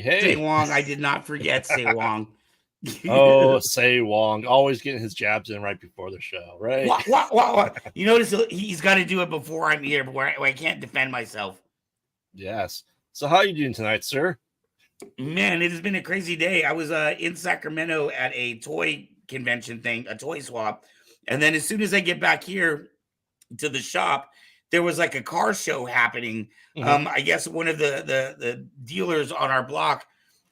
Say hey. Wong, I did not forget Say Wong. Oh, Say Wong, always getting his jabs in right before the show, right? What? You notice he's got to do it before I'm here, but where I can't defend myself. Yes. So how are you doing tonight, sir? Man, it has been a crazy day. I was in Sacramento at a toy convention thing, a toy swap. And then as soon as I get back here to the shop, there was like a car show happening. I guess one of the dealers on our block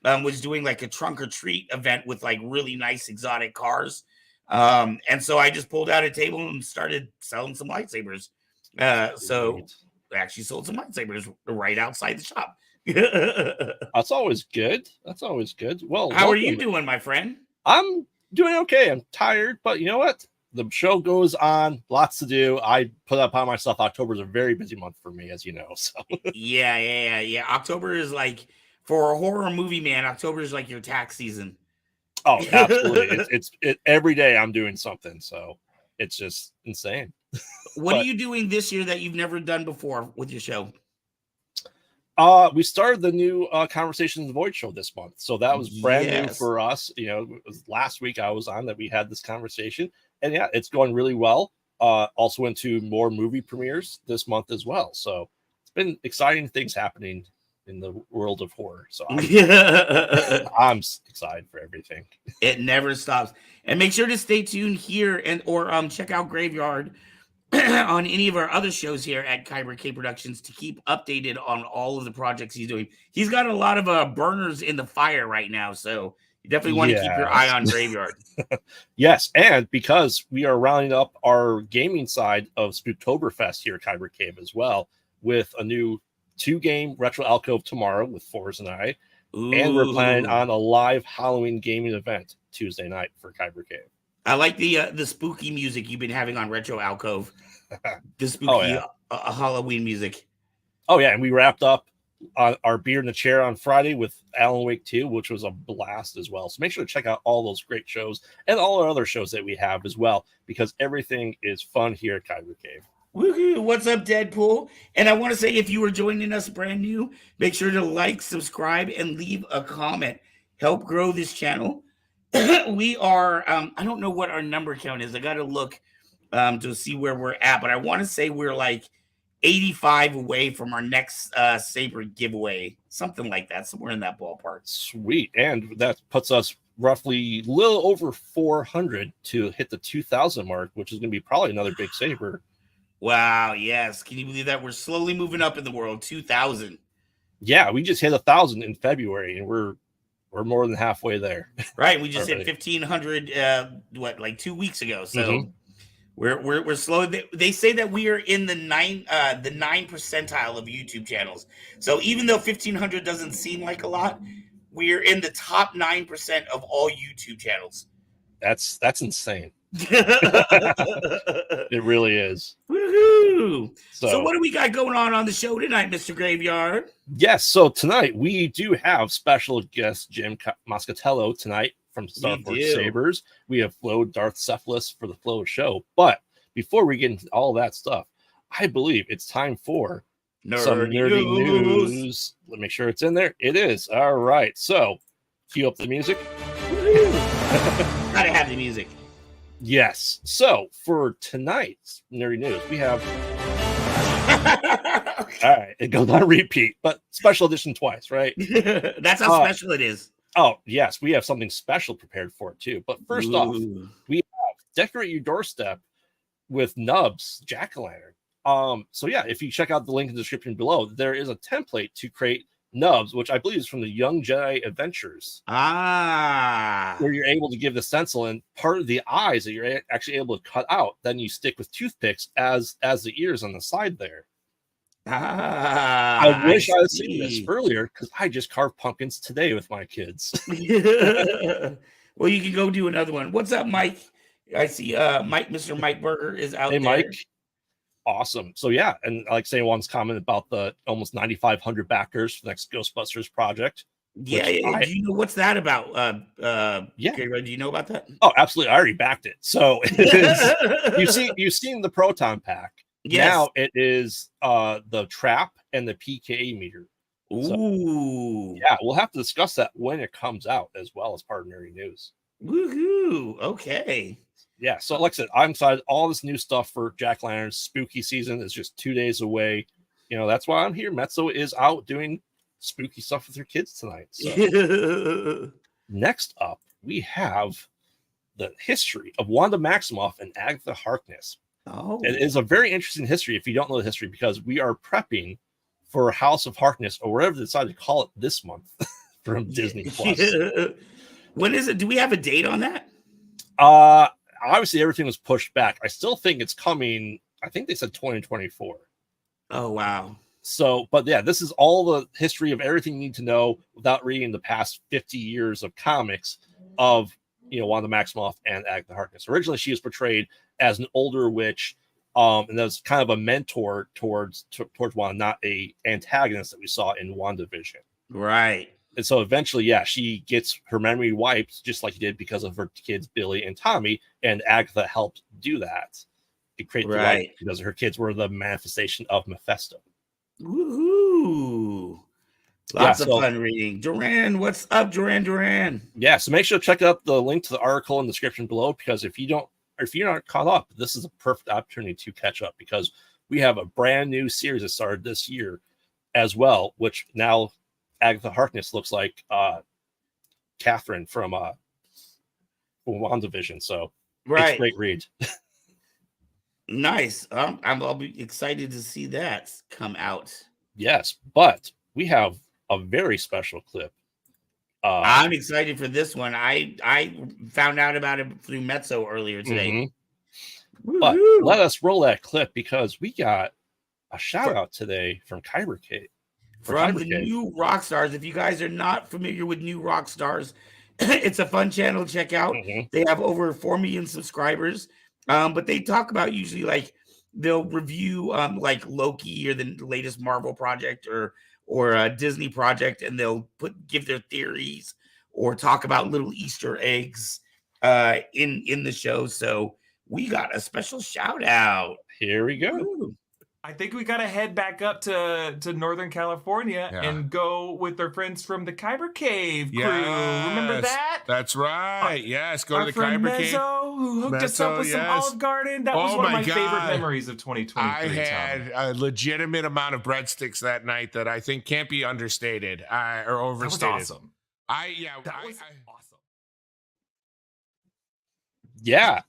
was doing like a trunk or treat event with like really nice exotic cars. And so I just pulled out a table and started selling some lightsabers. So I actually sold some lightsabers right outside the shop. That's always good. Well, how are you doing, my friend? I'm doing okay. I'm tired, but you know what? The show goes on, lots to do. I put up on myself. October is a very busy month for me, as you know. So yeah. October is like, for a horror movie man, October is like your tax season. Oh, absolutely. it's every day I'm doing something, so it's just insane. What are you doing this year that you've never done before with your show? We started the new Conversations in the Void show this month, so that was brand new for us. You know, it was last week I was on that we had this conversation, and yeah, it's going really well. Also went to more movie premieres this month as well, so it's been exciting things happening in the world of horror. So I'm excited for everything. It never stops, and make sure to stay tuned here or check out Graveyard on any of our other shows here at Kyber Cave Productions to keep updated on all of the projects he's doing. He's got a lot of burners in the fire right now, so you definitely want to keep your eye on Graveyard. Yes, and because we are rounding up our gaming side of Spooktoberfest here at Kyber Cave as well, with a new 2-game Retro Alcove tomorrow with Fourzze and I, and we're planning on a live Halloween gaming event Tuesday night for Kyber Cave. I like the spooky music you've been having on Retro Alcove. The spooky Halloween music. Oh, yeah. And we wrapped up our Beer in the Chair on Friday with Alan Wake 2, which was a blast as well. So make sure to check out all those great shows and all our other shows that we have as well, because everything is fun here at Kyber Cave. Woohoo! What's up, Deadpool? And I want to say, if you are joining us brand new, make sure to like, subscribe, and leave a comment. Help grow this channel. We are, I don't know what our number count is. I got to look to see where we're at, but I want to say we're like 85 away from our next Saber giveaway, something like that, somewhere in that ballpark. Sweet. And that puts us roughly a little over 400 to hit the 2,000 mark, which is going to be probably another big Saber. Wow, yes. Can you believe that? We're slowly moving up in the world. 2,000. Yeah, we just hit 1,000 in February, and we're more than halfway there. Right, we just hit 1,500 like 2 weeks ago. So we're slow. They say that we are in the 9 percentile of YouTube channels. So even though 1,500 doesn't seem like a lot, we're in the top 9% of all YouTube channels. That's insane. It really is. Woohoo! So what do we got going on the show tonight, Mr. Graveyard? Yes, so tonight we do have special guest Jim Moscatello tonight from Starforge Sabers. We have Flo Darth Cephalus for the Flo show. But before we get into all that stuff, I believe it's time for some nerdy news. Let me make sure it's in there. It is. All right. So cue up the music. Gotta have the music. Yes. So for tonight's nerdy news, we have. All right, it goes on repeat, but special edition twice, right? That's how special it is. Oh, yes, we have something special prepared for it too. But first off, we have decorate your doorstep with Nubs Jack-o'-lantern. So yeah, if you check out the link in the description below, there is a template to create Nubs, which I believe is from the Young Jedi Adventures. Where you're able to give the stencil and part of the eyes that you're actually able to cut out. Then you stick with toothpicks as the ears on the side there. I wish I had seen this earlier because I just carved pumpkins today with my kids. Well, you can go do another one. What's up, Mike? I see Mr. Mike Berger is out there. Hey, Mike. Awesome. So yeah, and like saying one's comment about the almost 9,500 backers for the next Ghostbusters project. Yeah, do you know what's that about? Yeah, do you know about that? Oh, absolutely. I already backed it. So you've seen the Proton Pack. Yes. Now it is the trap and the PKA meter. Ooh. Yeah, we'll have to discuss that when it comes out as well as part of nerdy news. Woohoo. Okay. Yeah, so like I said, I'm excited. All this new stuff for Jack-o'-lantern's spooky season is just 2 days away. That's why I'm here. Mezzo is out doing spooky stuff with your kids tonight. So next up, we have the history of Wanda Maximoff and Agatha Harkness. Oh. It is a very interesting history if you don't know the history, because we are prepping for House of Harkness, or whatever they decided to call it this month from Disney Plus. When is it? Do we have a date on that? Obviously everything was pushed back. I still think it's coming. I think they said 2024. Oh, wow. So, but yeah, this is all the history of everything you need to know without reading the past 50 years of comics of, Wanda Maximoff and Agatha Harkness. Originally, she was portrayed as an older witch, and that was kind of a mentor towards Wanda, not a antagonist that we saw in WandaVision. Right. And so eventually, yeah, she gets her memory wiped, just like he did, because of her kids, Billy and Tommy, and Agatha helped do that. To create the light, because her kids were the manifestation of Mephisto. Woohoo! Lots of fun reading. Duran, what's up, Duran? Yeah, so make sure to check out the link to the article in the description below, because if you're not caught up, this is a perfect opportunity to catch up, because we have a brand new series that started this year as well, which now Agatha Harkness looks like Catherine from WandaVision. So it's a great read. Nice. I'll be excited to see that come out. Yes, but we have a very special clip. I'm excited for this one. I found out about it through Mezzo earlier today. But let us roll that clip, because we got a shout out today from Kyber Cave. From the New Rock Stars. If you guys are not familiar with New Rock Stars, it's a fun channel to check out. They have over 4 million subscribers. But they talk about, usually, like, they'll review like Loki or the latest Marvel project or a Disney project, and they'll give their theories or talk about little Easter eggs in the show. So we got a special shout out. Here we go. Ooh. I think we gotta head back up to Northern California and go with our friends from the Kyber Cave crew. Remember that? That's right. Yes, go to the friend Kyber Cave. Who hooked us up with some Olive Garden. That was one of my favorite memories of 2023. I had a legitimate amount of breadsticks that night that I think can't be understated or overstated. That was awesome. That was awesome. Yeah.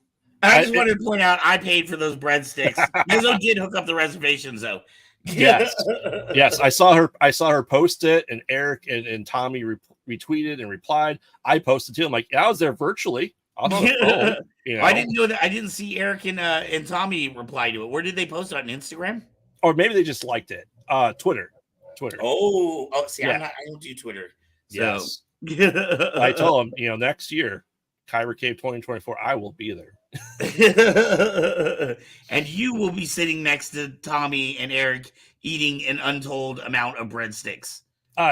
I just wanted to point out I paid for those breadsticks. Mizzo did hook up the reservations, though. Yes. I saw her post it, and Eric and Tommy retweeted and replied. I posted too. I'm like, I was there virtually. I was on the phone, I didn't know that. I didn't see Eric and Tommy reply to it. Where did they post it? On Instagram? Or maybe they just liked it. Twitter. Oh, see, I don't do Twitter. So. Yes. I told them, next year, Kyber Cave 2024, I will be there. And you will be sitting next to Tommy and Eric eating an untold amount of breadsticks.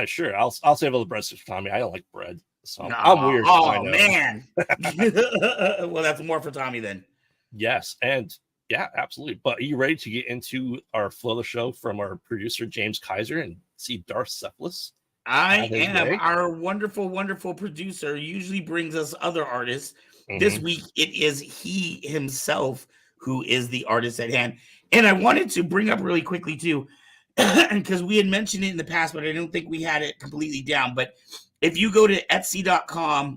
Sure. I'll save all the breadsticks for Tommy. I don't like bread. So I'm weird. Oh, man. Well, that's more for Tommy then. Yes. And yeah, absolutely. But are you ready to get into our flow of the show from our producer, James Kaiser, and see Darth Cephalus? I am. Our wonderful, wonderful producer usually brings us other artists. This week, it is he himself who is the artist at hand. And I wanted to bring up really quickly, too, because we had mentioned it in the past, but I don't think we had it completely down. But if you go to etsy.com/DC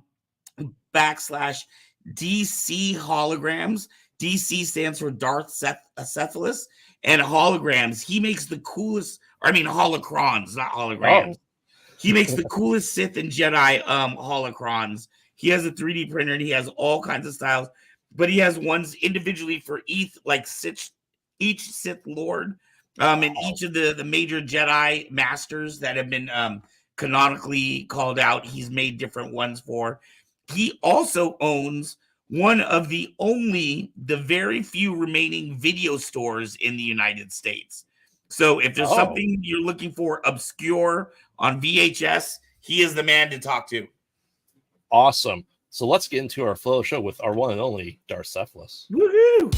holograms, DC stands for Darth Cephalus, and holograms, he makes the coolest, holocrons, not holograms. He makes the coolest Sith and Jedi holocrons. He has a 3D printer, and he has all kinds of styles, but he has ones individually for each Sith Lord, and each of the major Jedi masters that have been canonically called out. He's made different ones for. He also owns one of the very few remaining video stores in the United States. So if there's something you're looking for obscure on VHS, he is the man to talk to. Awesome. So let's get into our flow show with our one and only Darth Cephalus. Woohoo!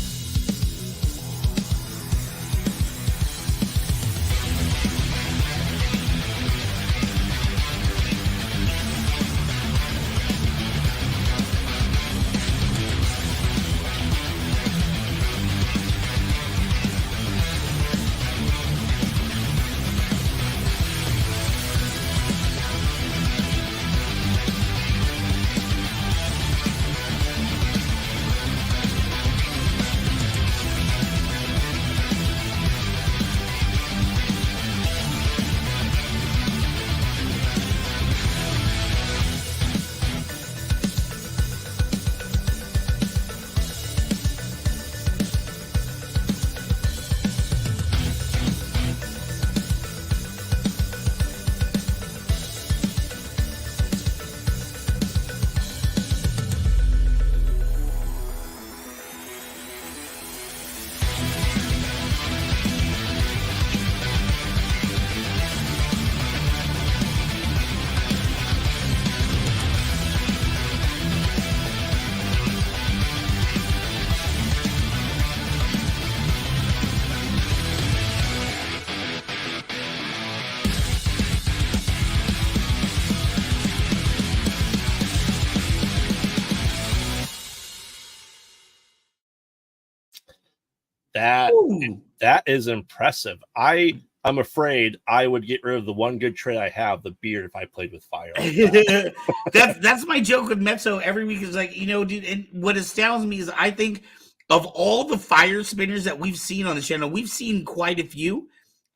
That Ooh. that is impressive. I'm afraid I would get rid of the one good trait I have, the beard, if I played with fire. Like that. That's my joke with Mezzo every week. Is like, dude, and what astounds me is I think of all the fire spinners that we've seen on the channel, we've seen quite a few.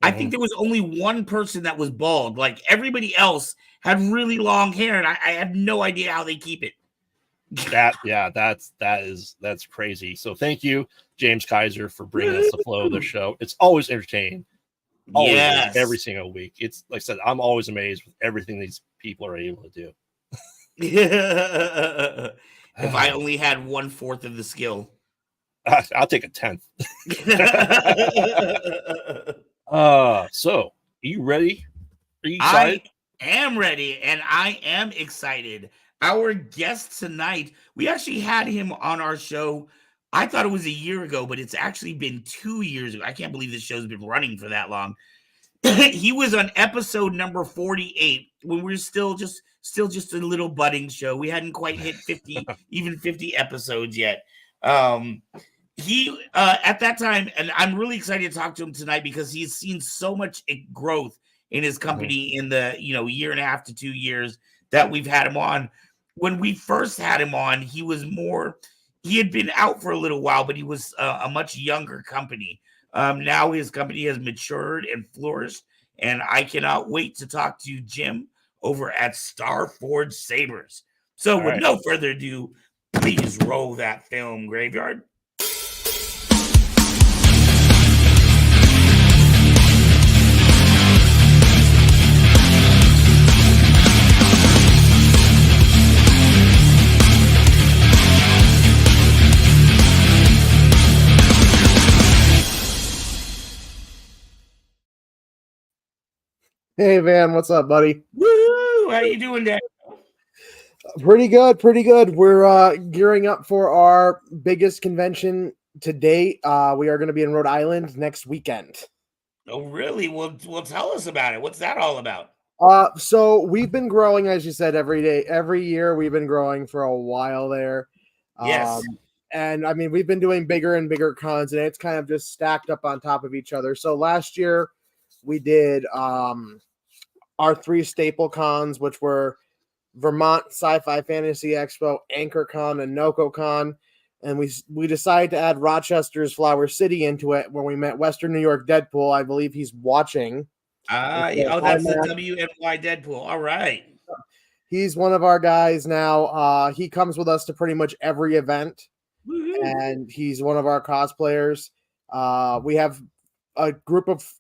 I think there was only one person that was bald. Like everybody else had really long hair, and I have no idea how they keep it. That's crazy. So thank you, James Kaiser, for bringing us the flow of the show. It's always entertaining. Always Yes. every single week. It's like I said, I'm always amazed with everything these people are able to do. If I only had 1/4 of the skill. I'll take a 10th. So are you ready? Are you excited? I am ready, and I am excited. Our guest tonight, we actually had him on our show. I thought it was a year ago, but it's actually been 2 years ago. I can't believe this show's been running for that long. He was on episode number 48 when we were still just a little budding show. We hadn't quite hit 50, even 50 episodes yet. He at that time, and I'm really excited to talk to him tonight because he's seen so much growth in his company in the year and a half to 2 years that we've had him on. When we first had him on, he had been out for a little while, but he was a much younger company. Now his company has matured and flourished, and I cannot wait to talk to Jim over at Starforge Sabers. So with no further ado, please roll that film, Graveyard. Hey Van, what's up, buddy? Woo! How you doing, Dad? Pretty good, pretty good. We're gearing up for our biggest convention to date. We are going to be in Rhode Island next weekend. Oh, really? Well, tell us about it. What's that all about? So we've been growing, as you said, every year. We've been growing for a while there. Yes. And I mean, we've been doing bigger and bigger cons, and it's kind of just stacked up on top of each other. So last year we did our 3 staple cons, which were Vermont Sci-Fi Fantasy Expo, Anchor Con, and NocoCon. And we decided to add Rochester's Flower City into it when we met Western New York Deadpool. I believe he's watching. That's the WNY Deadpool. All right. He's one of our guys now. He comes with us to pretty much every event. Woo-hoo. And he's one of our cosplayers. We have a group of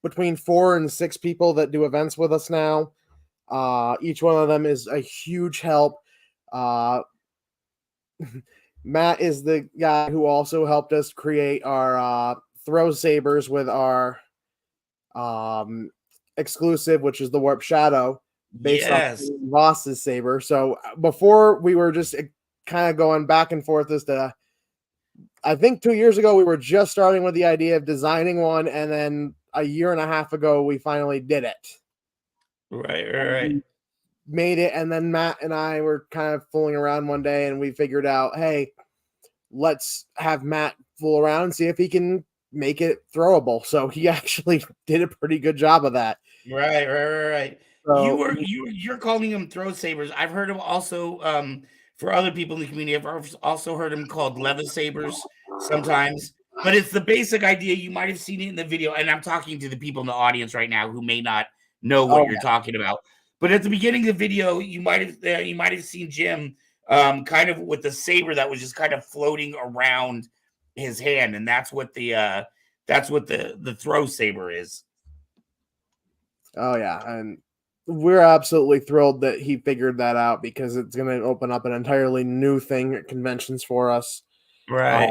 between 4 and 6 people that do events with us now. Each one of them is a huge help. Matt is the guy who also helped us create our throw sabers with our exclusive, which is the Warp Shadow, based off Voss's saber. So before we were just kind of going back and forth as to, I think 2 years ago we were just starting with the idea of designing one, and then a year and a half ago we finally did it. Right. Made it, and then Matt and I were kind of fooling around one day, and we figured out, hey, let's have Matt fool around and see if he can make it throwable. So he actually did a pretty good job of that. Right. So, you're calling them throw sabers. I've heard them also for other people in the community. I've also heard them called lever sabers sometimes. But it's the basic idea. You might have seen it in the video, and I'm talking to the people in the audience right now who may not know what you're talking about. But at the beginning of the video, you might have seen Jim kind of with the saber that was just kind of floating around his hand, and that's what the throw saber is. Oh yeah, and we're absolutely thrilled that he figured that out, because it's going to open up an entirely new thing at conventions for us. Right.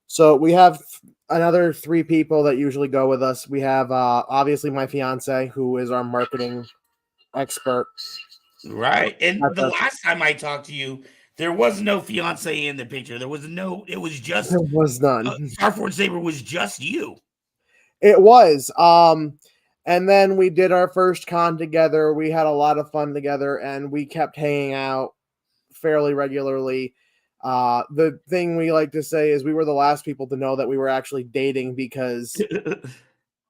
So we have another 3 people that usually go with us. We have obviously my fiance, who is our marketing expert. Right. And the last time I talked to you, there was no fiance in the picture. There was none. Starforge Saber was just you. It was. And then we did our first con together. We had a lot of fun together, and we kept hanging out fairly regularly. The thing we like to say is we were the last people to know that we were actually dating because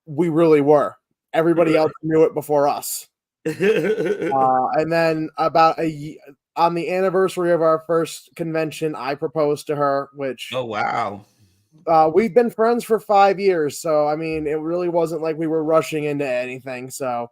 we really were. Everybody else knew it before us. And then about on the anniversary of our first convention, I proposed to her, which Oh, wow. We've been friends for 5 years, so I mean, it really wasn't like we were rushing into anything. So,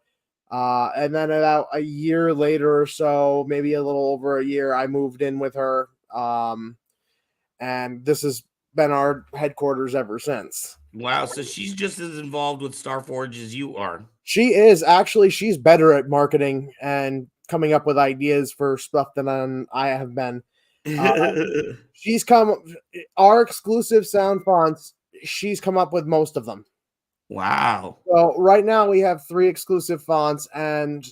and then about a year later or so, maybe a little over a year, I moved in with her, and this has been our headquarters ever since. Wow. So she's just as involved with Starforge as you are. She is actually. She's better at marketing and coming up with ideas for stuff than I have been. She's come our exclusive sound fonts. She's come up with most of them. Wow. So right now we have 3 exclusive fonts, and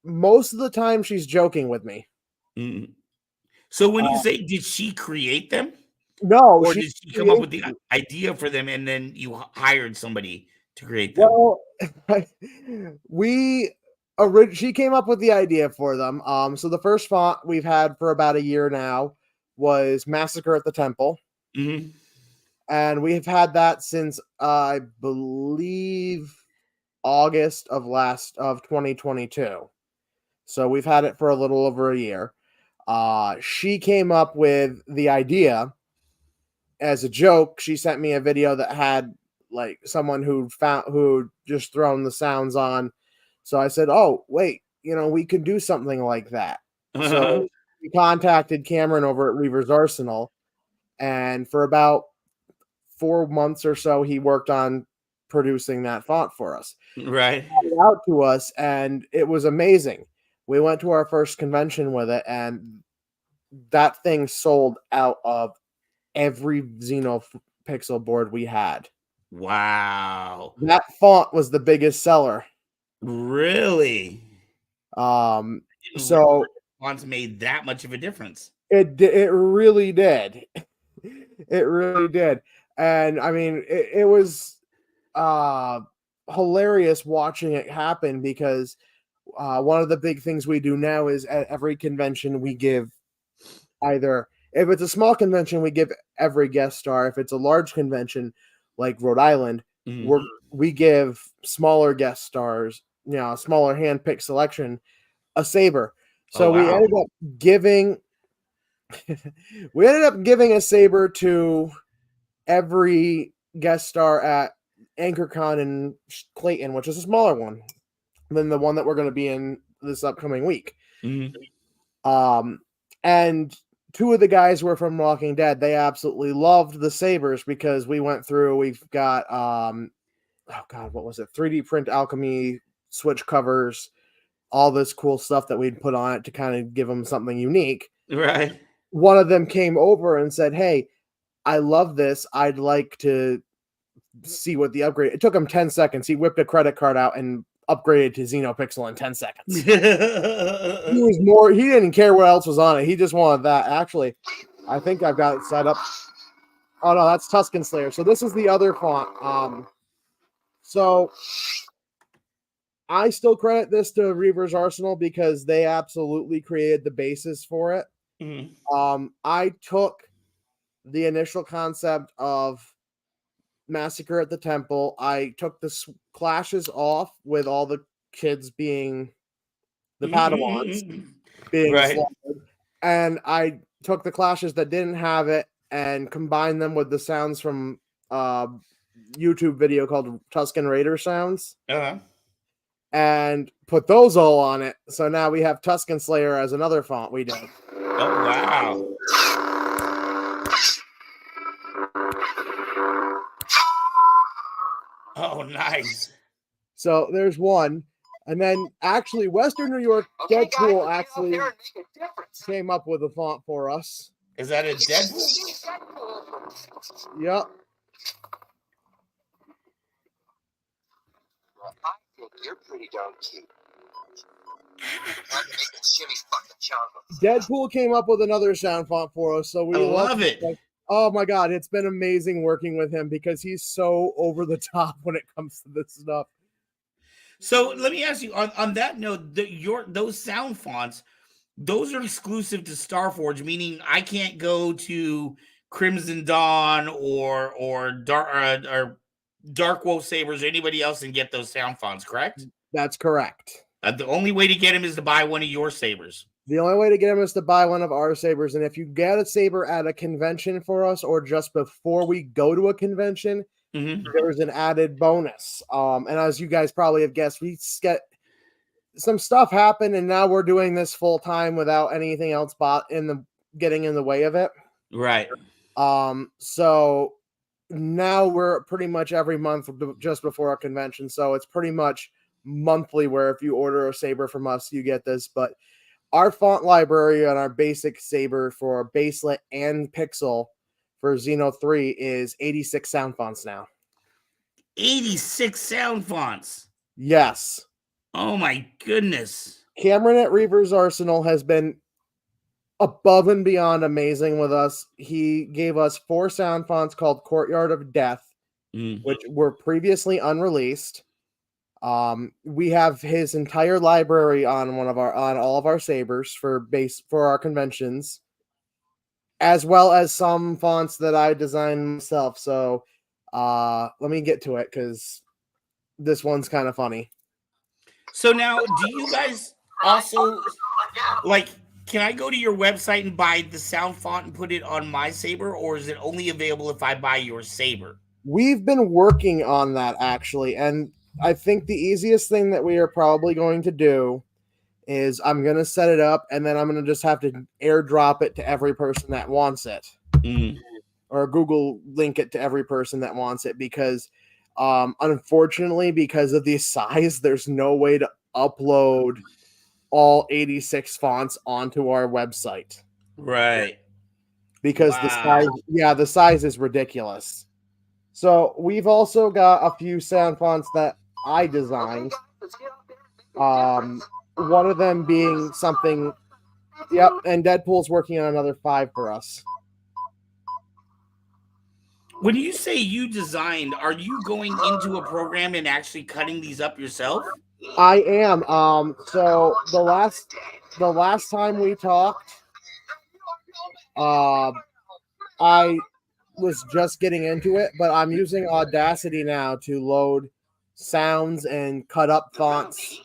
most of the time she's joking with me. Mm. So when you say, did she create them? No, or did she come up with the idea for them and then you hired somebody to create them? Well, she came up with the idea for them. So the first font we've had for about a year now was Massacre at the Temple. Mm-hmm. And we've had that since I believe August of 2022. So we've had it for a little over a year. She came up with the idea as a joke. She sent me a video that had like someone who just thrown the sounds on. So I said, "Oh, wait, we could do something like that." So we contacted Cameron over at Reaver's Arsenal, and for about 4 months or so, he worked on producing that font for us. Right. He got it out to us, and it was amazing. We went to our first convention with it, and that thing sold out of every Xenopixel board we had. Wow. That font was the biggest seller. Really? So fonts made that much of a difference. It really did. It really did. And I mean, it was hilarious watching it happen because one of the big things we do now is at every convention we give either, if it's a small convention, we give every guest star. If it's a large convention like Rhode Island, we give smaller guest stars, smaller hand-picked selection, a saber. So we ended up giving a saber to every guest star at AnchorCon in Clayton, which is a smaller one than the one that we're going to be in this upcoming week. And 2 of the guys were from Walking Dead. They absolutely loved the sabers because we've got what was it? 3D print alchemy switch covers, all this cool stuff that we'd put on it to kind of give them something unique. Right. One of them came over and said, "Hey, I love this. I'd like to see what the upgrade." It took him 10 seconds. He whipped a credit card out and upgraded to Xenopixel in 10 seconds. He didn't care what else was on it. He just wanted that. Actually, I think I've got it set up. Oh no, that's Tusken Slayer. So this is the other font. So I still credit this to Reaver's Arsenal because they absolutely created the basis for it. I took the initial concept of Massacre at the Temple. I took the clashes off with all the kids being the Padawans being slaughtered, and I took the clashes that didn't have it and combined them with the sounds from YouTube video called Tusken Raider sounds, and put those all on it. So now we have Tusken Slayer as another font we did. Oh wow. Oh, nice. So there's one. And then actually Western New York Deadpool actually came up with a font for us. Is that a Deadpool? Yep. I think you're pretty darn cute. Deadpool came up with another sound font for us, so we love it. Like, oh my god, it's been amazing working with him because he's so over the top when it comes to this stuff. So let me ask you on that note, those sound fonts, those are exclusive to Starforge, meaning I can't go to Crimson Dawn or Dark Wolf Sabers or anybody else and get those sound fonts, correct? That's correct. The only way to get them is to buy one of your sabers. The only way to get them is to buy one of our sabers. And if you get a saber at a convention for us or just before we go to a convention, there's an added bonus. And as you guys probably have guessed, we get some stuff happen, and now we're doing this full time without anything else getting in the way of it. Right. So now we're pretty much every month just before a convention. So it's pretty much monthly where if you order a saber from us, you get this. But our font library on our basic saber for baselit and pixel for Xeno 3 is 86 sound fonts now. 86 sound fonts. Yes. Oh my goodness. Cameron at Reaver's Arsenal has been above and beyond amazing with us. He gave us 4 sound fonts called Courtyard of Death, which were previously unreleased. We have his entire library on all of our sabers for our conventions, as well as some fonts that I designed myself. So let me get to it because this one's kind of funny. So now, do you guys also can I go to your website and buy the sound font and put it on my saber, or is it only available if I buy your saber? We've been working on that actually, and I think the easiest thing that we are probably going to do is I'm going to set it up, and then I'm going to just have to airdrop it to every person that wants it, or Google link it to every person that wants it, because unfortunately, because of the size, there's no way to upload all 86 fonts onto our website. Right. Because the size is ridiculous. So we've also got a few sound fonts that I designed. One of them being something. Yep, and Deadpool's working on another 5 for us. When you say you designed, are you going into a program and actually cutting these up yourself? I am. So the last time we talked, I was just getting into it, but I'm using Audacity now to load sounds and cut up fonts.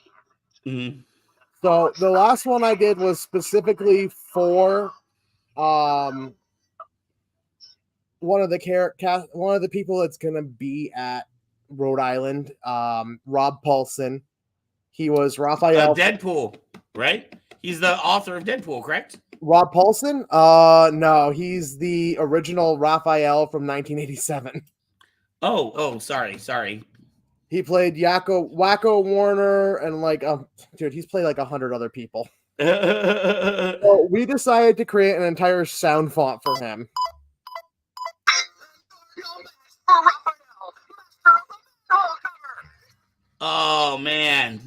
So the last one I did was specifically for one of the people that's gonna be at Rhode Island, Rob Paulson. He was Raphael. Deadpool, right? He's the author of Deadpool, correct? Rob Paulson? No, he's the original Raphael from 1987. Oh, sorry. He played Wacko Warner and he's played like 100 other people. So we decided to create an entire sound font for him. Oh man.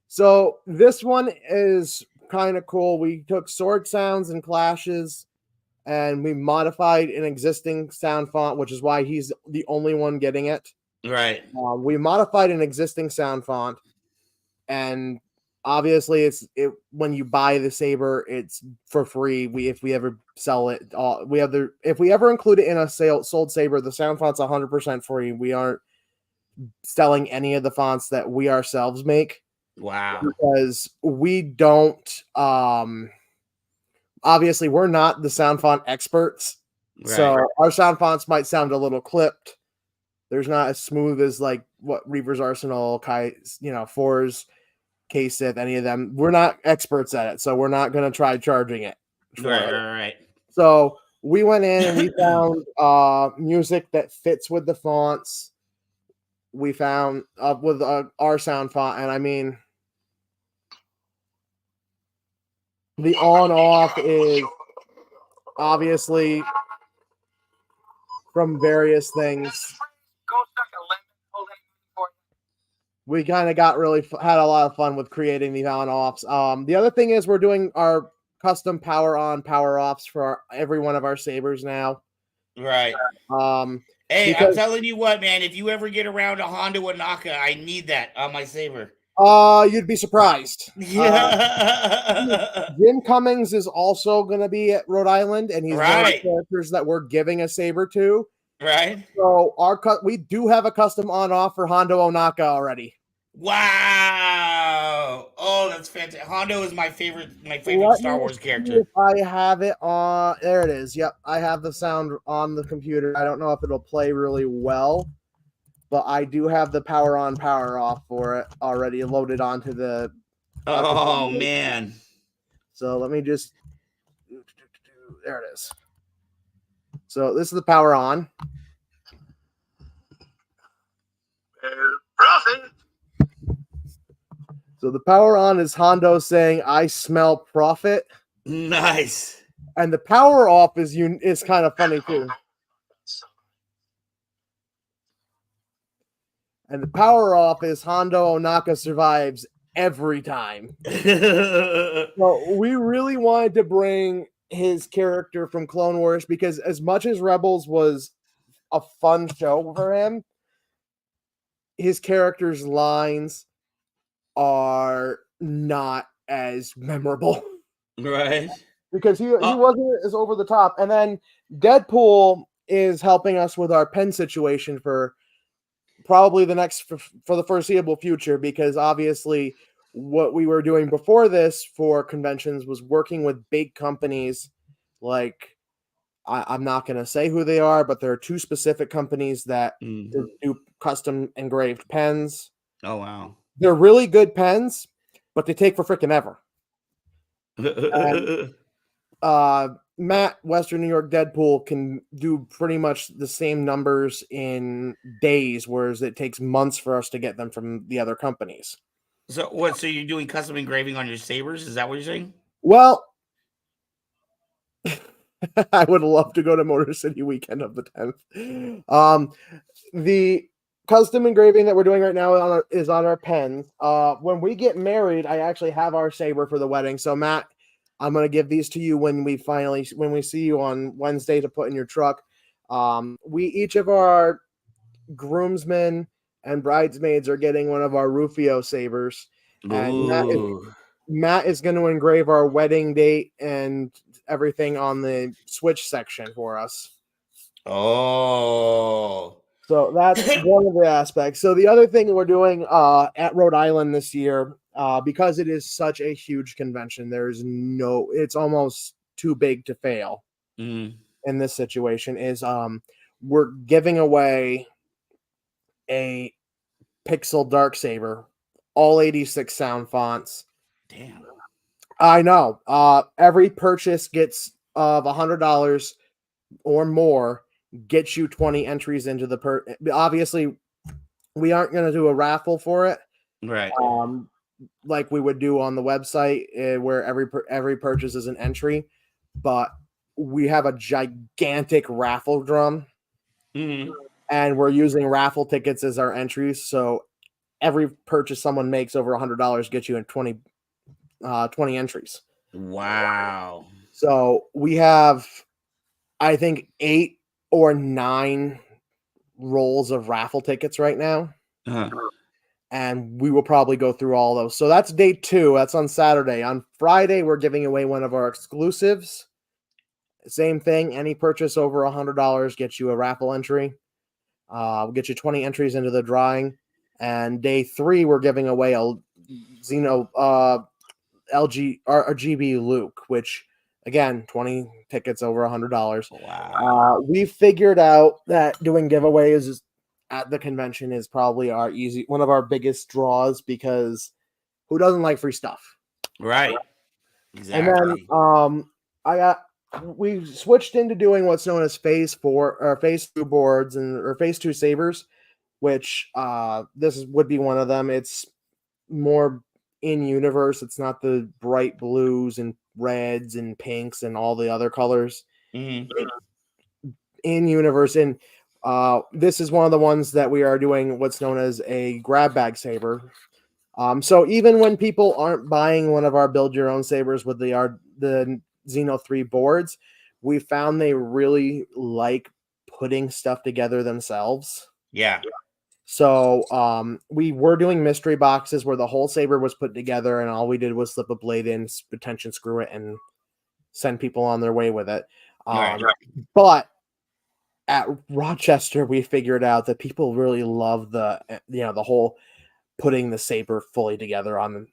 So this one is kind of cool. We took sword sounds and clashes and we modified an existing sound font, which is why he's the only one getting it. Right. We modified an existing sound font, and obviously when you buy the saber, it's for free. If we ever sell it, if we ever include it in a sold saber, the sound font's 100% free. We aren't selling any of the fonts that we ourselves make. Wow. Because we don't obviously we're not the sound font experts. Right. So our sound fonts might sound a little clipped. There's not as smooth as like what Reaver's Arsenal, Fourzze, K-Sith, any of them. We're not experts at it, so we're not going to try charging it. Right. So we went in and we found music that fits with the fonts. We found with our sound font, and I mean, the on-off is obviously from various things. We kind of had a lot of fun with creating the on-offs. The other thing is we're doing our custom power on, power offs for every one of our sabers now. Right. Hey, I'm telling you what, man, if you ever get around a Honda Wanaka, I need that on my saber. You'd be surprised. Yeah. Jim Cummings is also going to be at Rhode Island, and he's one of the Right. characters that we're giving a saber to. Right. So we do have a custom on-off for Hondo Onaka already. Wow. Oh, that's fantastic. Hondo is my favorite Star Wars character. If I have it on, there it is. Yep, I have the sound on the computer. I don't know if it'll play really well, but I do have the power on, power off for it already loaded onto the. Oh man. So let me just. There it is. So this is the power on. Profit. So the power on is Hondo saying, "I smell profit," Nice. and the power off is kind of funny too. And the power off is Hondo Onaka survives every time. So we really wanted to bring his character from Clone Wars because as much as Rebels was a fun show for him, his character's lines are not as memorable. Right. Because he wasn't as over the top. And then Deadpool is helping us with our pen situation for probably for the foreseeable future, because obviously what we were doing before this for conventions was working with big companies like I'm not going to say who they are, but there are two specific companies that do custom engraved pens. Oh wow. They're really good pens, but they take for freaking ever. And, Matt, Western New York Deadpool, can do pretty much the same numbers in days, whereas it takes months for us to get them from the other companies. So what? So you're doing custom engraving on your sabers? Is that what you're saying? Well, I would love to go to Motor City weekend of the 10th. The custom engraving that we're doing right now is on our pens. When we get married, I actually have our saber for the wedding. So Matt, I'm going to give these to you when we see you on Wednesday to put in your truck. We each of our groomsmen and bridesmaids are getting one of our Rufio sabers. And Matt is going to engrave our wedding date and everything on the Switch section for us. Oh. So that's one of the aspects. So the other thing we're doing at Rhode Island this year, because it is such a huge convention, it's almost too big to fail in this situation, is we're giving away a Pixel Darksaber, all 86 sound fonts. Damn. I know. Every purchase gets of $100 or more gets you 20 entries into the obviously we aren't going to do a raffle for it, right? Like we would do on the website, where every purchase is an entry, but we have a gigantic raffle drum, and we're using raffle tickets as our entries. So every purchase someone makes over $100 gets you in 20 entries. Wow. So we have, I think, 8 or 9 rolls of raffle tickets right now. And we will probably go through all those. So that's day 2. That's on Saturday. On Friday, we're giving away one of our exclusives. Same thing. Any purchase over $100 gets you a raffle entry. We'll get you 20 entries into the drawing. And day 3, we're giving away a Xeno RGB Luke, which, again, 20 tickets over $100. Wow. We figured out that doing giveaways at the convention is probably one of our biggest draws, because who doesn't like free stuff? Right. Exactly. And then we switched into doing what's known as phase 4 or phase 2 boards or phase 2 sabers, which this would be one of them. It's more in universe. It's not the bright blues and reds and pinks and all the other colors. In universe. And this is one of the ones that we are doing what's known as a grab bag saber. So even when people aren't buying one of our build your own sabers with the Xeno 3 boards, we found they really like putting stuff together themselves. Yeah. So we were doing mystery boxes where the whole saber was put together and all we did was slip a blade in, tension screw it, and send people on their way with it. But at Rochester, we figured out that people really love the whole putting the saber fully together even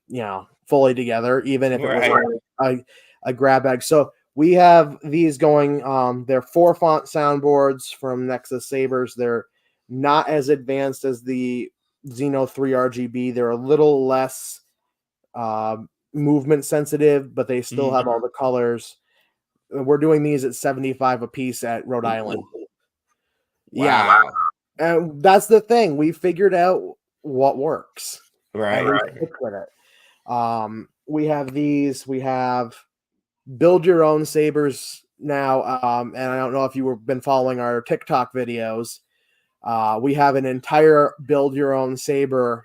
if it was a grab bag. So we have these going. They're 4-font soundboards from Nexus Sabers. They're not as advanced as the Xeno 3 RGB. They're a little less movement sensitive, but they still have all the colors. We're doing these at $75 a piece at Rhode Island. Wow. Yeah, and that's the thing. We figured out what works. Right. Stick with it. We have these. We have build your own sabers now. And I don't know if you've been following our TikTok videos. We have an entire build your own saber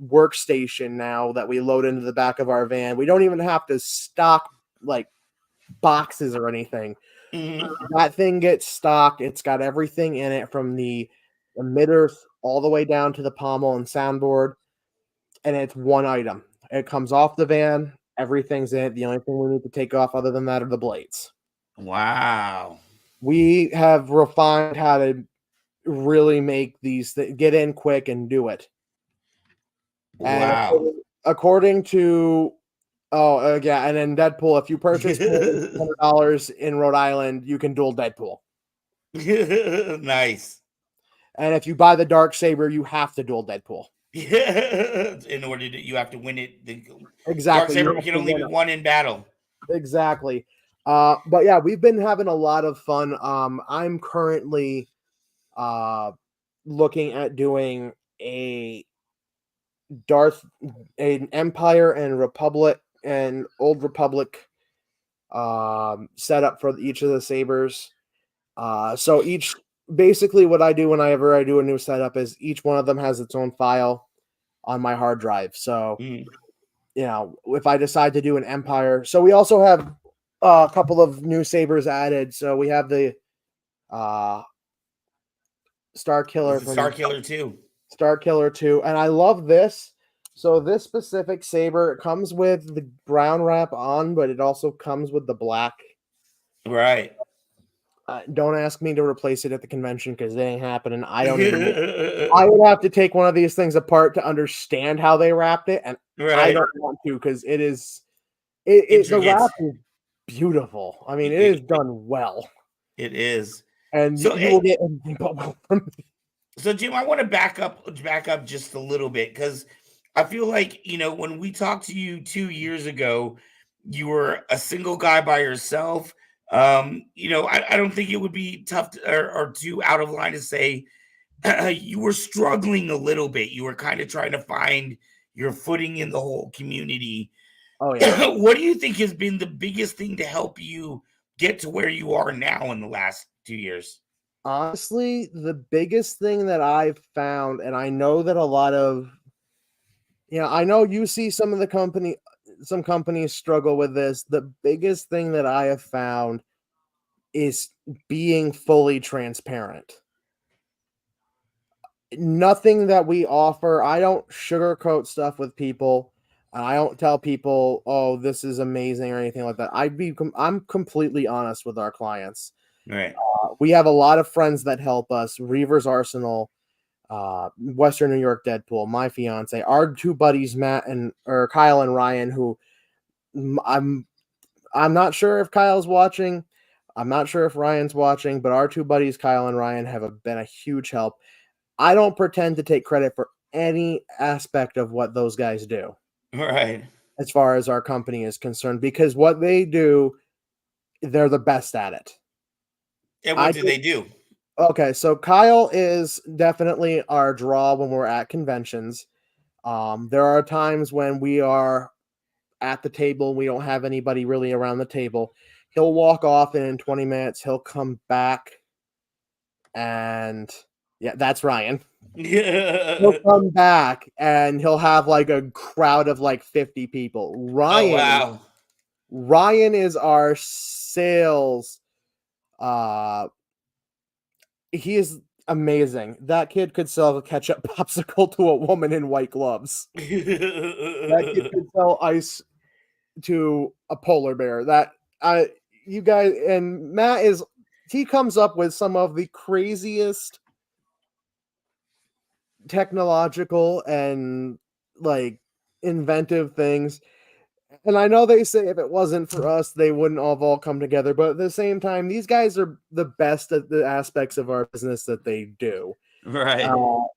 workstation now that we load into the back of our van. We don't even have to stock like boxes or anything. That thing gets stocked. It's got everything in it from the emitters all the way down to the pommel and soundboard, and it's one item. It comes off the van. Everything's in it. The only thing we need to take off other than that are the blades. Wow. We have refined how to really make these get in quick and do it. Wow. And according to and then Deadpool, if you purchase $100 in Rhode Island, you can duel Deadpool. Nice. And if you buy the Dark Saber, you have to duel Deadpool. In order to, you have to win it. Exactly. Dark Saber can only be won in battle. Exactly. But yeah, we've been having a lot of fun. I'm currently looking at doing an Empire and Republic and Old Republic setup for each of the sabers. So basically what I do whenever I do a new setup is each one of them has its own file on my hard drive. So if I decide to do an Empire, so we also have a couple of new sabers added. So we have the Star Killer from Star Killer 2. Star Killer 2, and I love this. So this specific saber, it comes with the brown wrap on, but it also comes with the black. Right. Don't ask me to replace it at the convention because it ain't happening. I don't even. I would have to take one of these things apart to understand how they wrapped it, and I don't want to because it is. The wrap is beautiful. I mean, it is done well. It is, and so you will get anything but well from me. So Jim, I want to back up just a little bit because I feel like, when we talked to you 2 years ago, you were a single guy by yourself. I don't think it would be tough or too out of line to say you were struggling a little bit. You were kind of trying to find your footing in the whole community. Oh, yeah. What do you think has been the biggest thing to help you get to where you are now in the last 2 years? Honestly, the biggest thing that I've found, and I know that a lot of, I know you see some companies struggle with this. The biggest thing that I have found is being fully transparent. Nothing that we offer, I don't sugarcoat stuff with people. I don't tell people, oh, this is amazing or anything like that. I'm completely honest with our clients. Right. We have a lot of friends that help us. Reaver's Arsenal, Western New York Deadpool, my fiance, our two buddies, Kyle and Ryan, who I'm not sure if Kyle's watching. I'm not sure if Ryan's watching, but our two buddies, Kyle and Ryan, have been a huge help. I don't pretend to take credit for any aspect of what those guys do. Right. As far as our company is concerned, because what they do, they're the best at it. And what do they do? Okay, so Kyle is definitely our draw when we're at conventions. There are times when we are at the table, we don't have anybody really around the table. He'll walk off, and in 20 minutes, he'll come back. And yeah, that's Ryan. He'll come back, and he'll have like a crowd of like 50 people. Ryan is our sales. He is amazing. That kid could sell a ketchup popsicle to a woman in white gloves. That kid could sell ice to a polar bear. You guys, and he comes up with some of the craziest technological and like inventive things. And I know they say if it wasn't for us, they wouldn't have all come together. But at the same time, these guys are the best at the aspects of our business that they do. Right.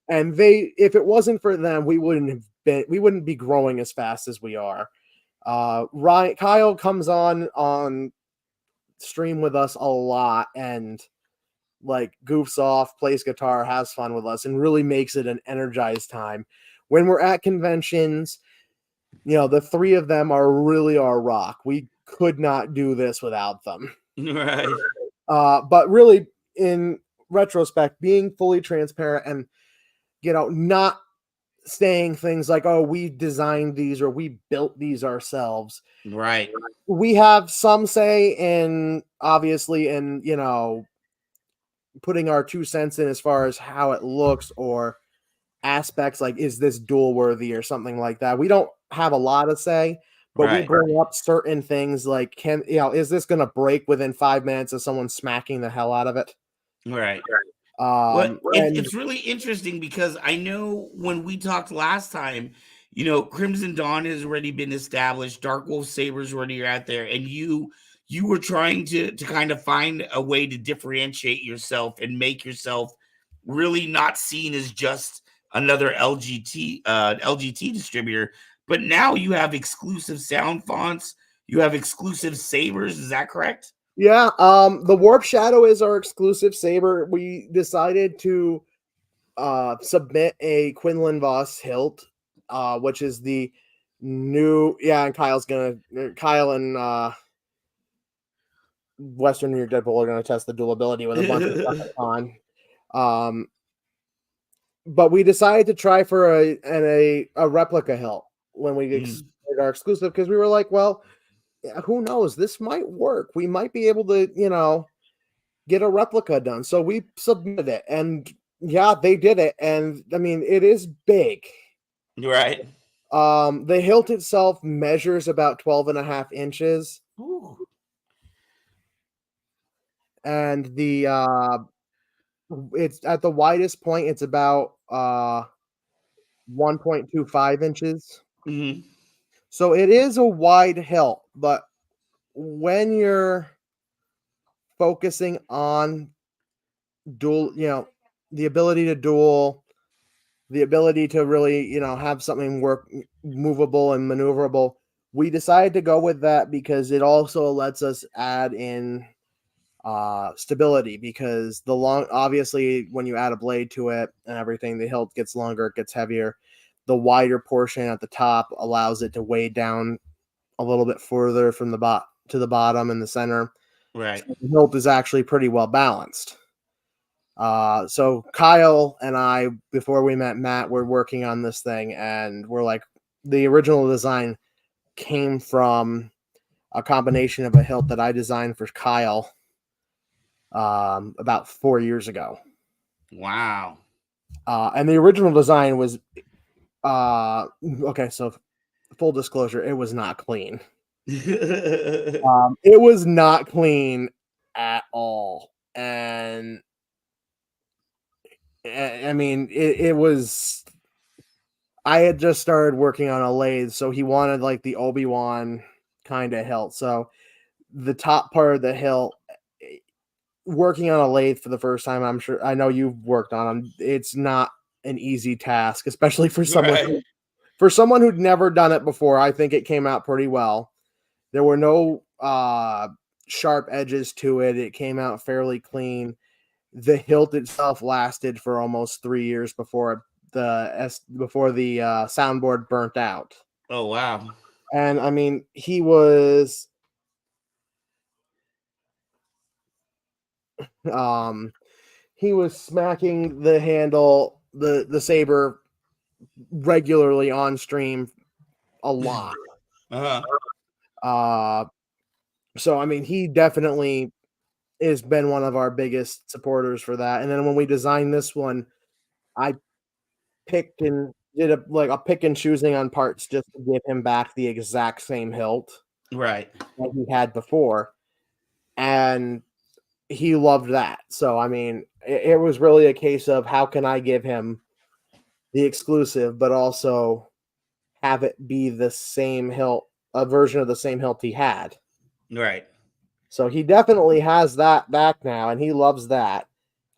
And if it wasn't for them, we wouldn't be growing as fast as we are. Kyle comes on stream with us a lot and like goofs off, plays guitar, has fun with us, and really makes it an energized time. When we're at conventions, the three of them are really our rock. We could not do this without them. Right. But really, in retrospect, being fully transparent and, not saying things like, oh, we designed these or we built these ourselves. Right. We have some say in, obviously, in, putting our 2 cents in as far as how it looks or aspects like, is this dual worthy or something like that. We don't have a lot to say, but we bring up certain things like, is this going to break within 5 minutes of someone smacking the hell out of it? Right. And It's really interesting because I know when we talked last time, Crimson Dawn has already been established, Dark Wolf Sabers already out there, and you were trying to kind of find a way to differentiate yourself and make yourself really not seen as just another LGT distributor, but now you have exclusive sound fonts, you have exclusive sabers. Is that correct? Yeah. The Warp Shadow is our exclusive saber. We decided to submit a Quinlan Voss hilt, which is the new. Yeah, and Kyle and Western New York Deadpool are gonna test the durability with a bunch of stuff on. But we decided to try for a replica hilt when we did our exclusive, because we were like, well, who knows? This might work. We might be able to, get a replica done. So we submitted it, and yeah, they did it. And I mean, it is big. Right. The hilt itself measures about 12.5 inches. Ooh. And it's at the widest point, it's about 1.25 inches. Mm-hmm. So it is a wide hilt, but when you're focusing on dual, the ability to duel, the ability to really, have something work movable and maneuverable, we decided to go with that because it also lets us add in stability, because obviously when you add a blade to it and everything, the hilt gets longer, it gets heavier. The wider portion at the top allows it to weigh down a little bit further from the to the bottom and the center. Right. So the hilt is actually pretty well balanced. So Kyle and I, before we met Matt, were working on this thing, and we're like, the original design came from a combination of a hilt that I designed for Kyle about 4 years ago. Wow. And the original design was okay, so full disclosure, it was not clean. It was not clean at all. And I mean, it was, I had just started working on a lathe, so he wanted like the Obi-Wan kind of hilt. So the top part of the hilt, working on a lathe for the first time, I know you've worked on them, it's not an easy task, especially for someone who'd never done it before. I think it came out pretty well. There were no sharp edges to it. It came out fairly clean. The hilt itself lasted for almost 3 years before the soundboard burnt out. Oh wow. And I mean, he was smacking the handle, the saber, regularly on stream a lot. Uh-huh. So I mean, he definitely has been one of our biggest supporters for that. And then when we designed this one, I picked and did a pick and choosing on parts just to give him back the exact same hilt Right. that he had before. And he loved that. So, I mean, it was really a case of how can I give him the exclusive, but also have it be the same hilt, a version of the same hilt he had. Right. So he definitely has that back now, and he loves that.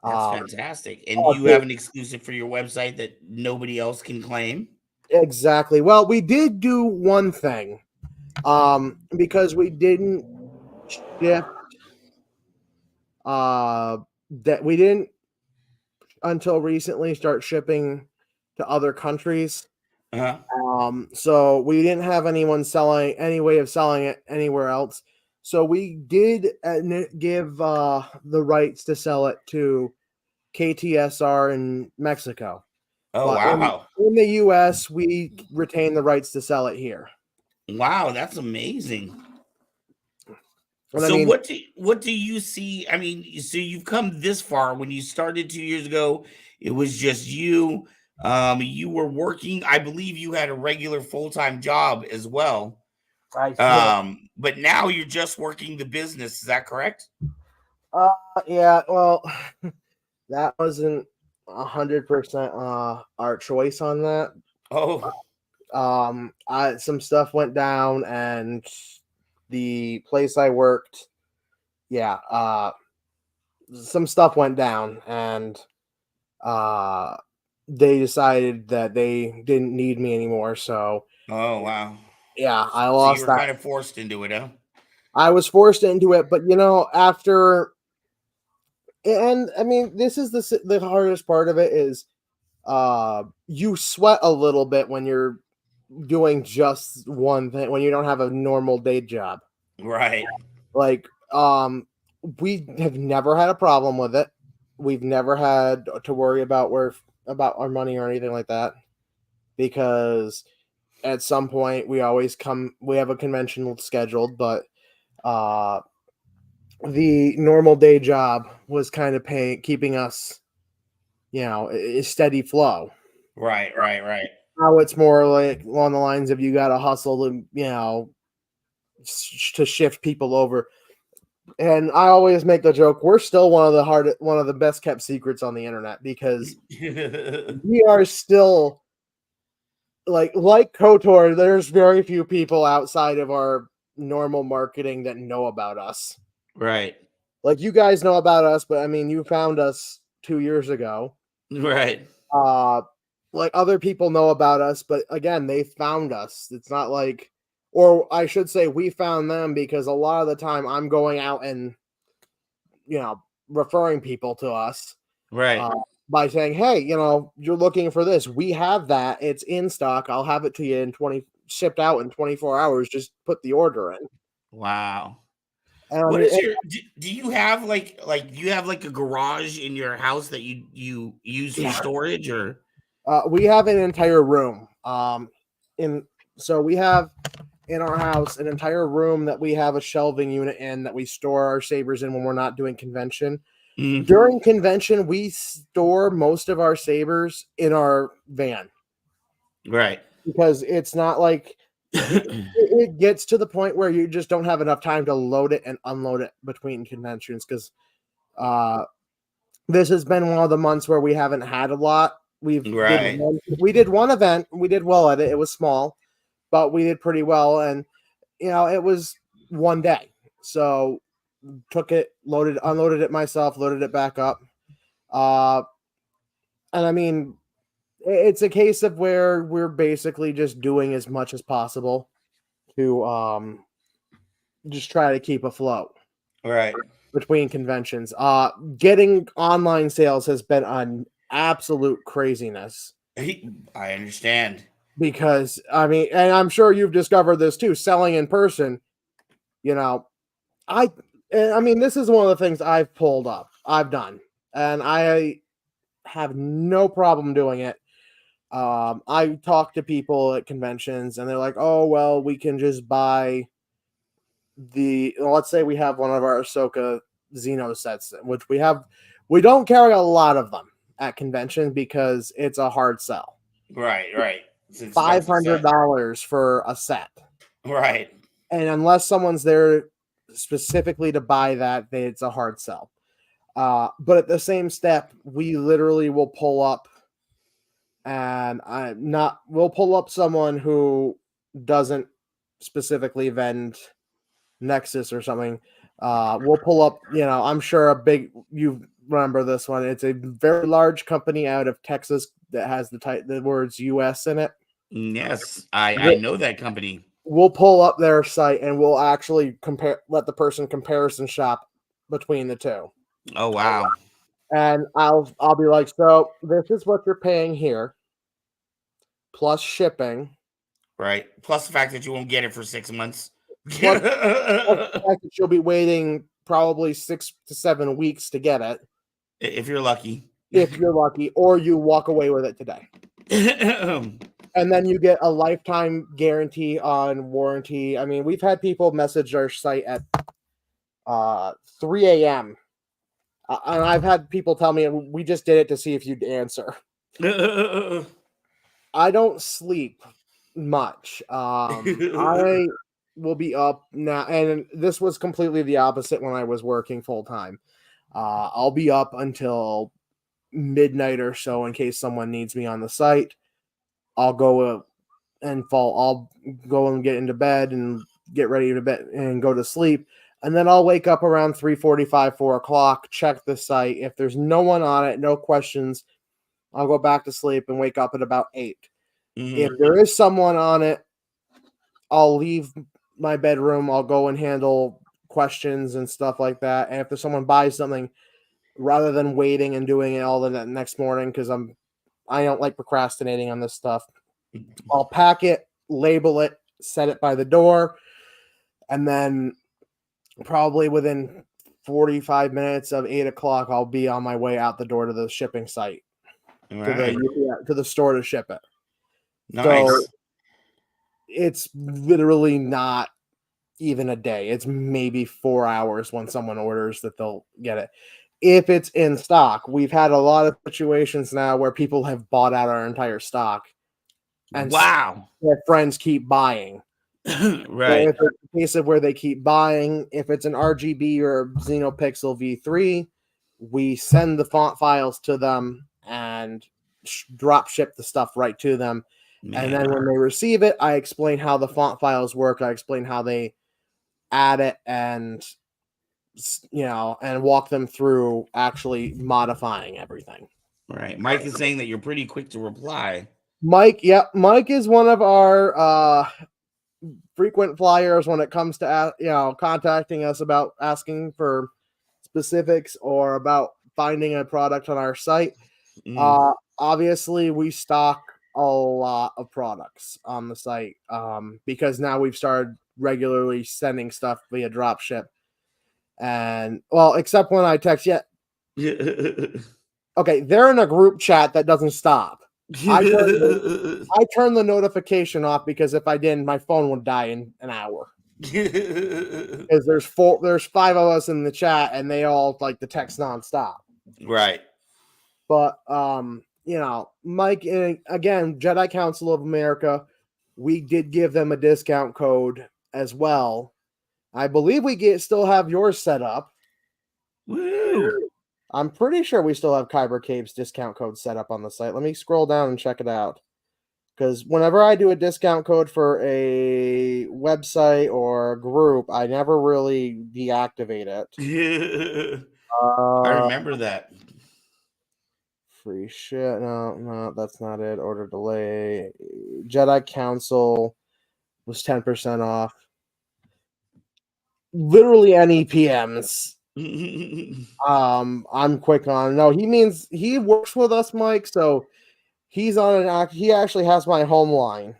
That's fantastic. And oh, you have an exclusive for your website that nobody else can claim? Exactly. Well, we did do one thing. Because we didn't ship that we didn't until recently start shipping to other countries. Uh-huh. So we didn't have anyone selling any way of selling it anywhere else. So we did give the rights to sell it to KTSR in Mexico. Oh, But wow. in the US, we retain the rights to sell it here. Wow, that's amazing. And So I mean, what do you see? I mean, so you've come this far. When you started 2 years ago, it was just you. You were working. I believe you had a regular full-time job as well. But now you're just working the business. Is that correct? Yeah, well, that wasn't 100% our choice on that. Oh, Some stuff went down, and the place I worked, some stuff went down, and they decided that they didn't need me anymore. So, oh, wow. yeah, I So you lost were that. kind of forced into it, huh? I was forced into it, but after, and I mean, this is the hardest part of it is, you sweat a little bit when you're doing just one thing, when you don't have a normal day job. Right. Like, we have never had a problem with it. We've never had to worry about our money or anything like that, because at some point we have a convention scheduled, but the normal day job was kind of keeping us, a steady flow. Right. Now it's more like along the lines of you got to hustle to, to shift people over. And I always make the joke, we're still one of the best kept secrets on the internet, because we are still like KOTOR. There's very few people outside of our normal marketing that know about us. Right. Like, you guys know about us, but I mean, you found us 2 years ago. Right. Like, other people know about us, but again, they found us. It's not like, or I should say, we found them, because a lot of the time I'm going out and, referring people to us. Right. By saying, hey, you're looking for this. We have that. It's in stock. I'll have it to you shipped out in 24 hours. Just put the order in. Wow. And What is your? Do you have like you have like a garage in your house that you use for storage, or? We have an entire room. So we have in our house an entire room that we have a shelving unit in, that we store our sabers in when we're not doing convention. Mm-hmm. During convention, we store most of our sabers in our van. Right. Because it's not like it gets to the point where you just don't have enough time to load it and unload it between conventions, because this has been one of the months where we haven't had a lot. We did one event. We did well at it. It was small, but we did pretty well. And, it was one day. So took it, unloaded it myself, loaded it back up. And I mean, it's a case of where we're basically just doing as much as possible to just try to keep afloat. Right. Between conventions. Getting online sales has been an absolute craziness. I understand. Because, I mean, and I'm sure you've discovered this too, selling in person, I mean, this is one of the things I've done, and I have no problem doing it. I talk to people at conventions, and they're like, oh, well, we can just buy let's say we have one of our Ahsoka Xeno sets, which we have. We don't carry a lot of them at convention because it's a hard sell. Right. It's an expensive set. $500 for a set. Right. And unless someone's there specifically to buy that, it's a hard sell. But at the same step, we literally will pull up, and we'll pull up someone who doesn't specifically vend Nexus or something. We'll pull up, I'm sure you remember this one. It's a very large company out of Texas that has the words US in it. Yes, I know that company. We'll pull up their site and we'll actually let the person comparison shop between the two. Oh wow. And I'll be like, so this is what you're paying here, plus shipping. Right. Plus the fact that you won't get it for 6 months. Plus the fact that you'll be waiting probably 6 to 7 weeks to get it. If you're lucky. If you're lucky, or you walk away with it today. And then you get a lifetime guarantee on warranty. I mean, we've had people message our site at 3 a.m. And I've had people tell me, we just did it to see if you'd answer. I don't sleep much. I will be up now. And this was completely the opposite when I was working full time. I'll be up until midnight or so in case someone needs me on the site. I'll go I'll go and get into bed and get ready to bed and go to sleep. And then I'll wake up around 3:45, 4 o'clock, check the site. If there's no one on it, no questions, I'll go back to sleep and wake up at about 8. Mm-hmm. If there is someone on it, I'll leave my bedroom. I'll go and handle questions and stuff like that. And if there's someone buys something, rather than waiting and doing it all the next morning, because I don't like procrastinating on this stuff, I'll pack it, label it, set it by the door, and then probably within 45 minutes of 8 o'clock, I'll be on my way out the door to the shipping site, right, to the store to ship it. Nice. So it's literally not even a day. It's maybe 4 hours when someone orders that they'll get it. If it's in stock, we've had a lot of situations now where people have bought out our entire stock. And wow. Their friends keep buying. Right. So if it's a case of where they keep buying, if it's an RGB or Xenopixel V3, we send the font files to them and drop ship the stuff right to them. Man. And then when they receive it, I explain how the font files work. I explain how they add it and and walk them through actually modifying everything. Right. Mike is saying that you're pretty quick to reply. Mike is one of our frequent flyers when it comes to contacting us about asking for specifics or about finding a product on our site. Obviously we stock a lot of products on the site because now we've started regularly sending stuff via dropship. And except when I text yet. Okay, they're in a group chat that doesn't stop. I turn the notification off because if I didn't, my phone would die in an hour. Because there's 5 of us in the chat and they all like the text nonstop. Right. But Mike, again, Jedi Council of America, we did give them a discount code as well. I believe we still have yours set up. Woo! I'm pretty sure we still have Kyber Cave's discount code set up on the site. Let me scroll down and check it out. Because whenever I do a discount code for a website or a group, I never really deactivate it. I remember that. Free shit. No, that's not it. Order delay. Jedi Council was 10% off. Literally any PMs. I'm quick on. No, he means he works with us, Mike. So he's on he actually has my home line.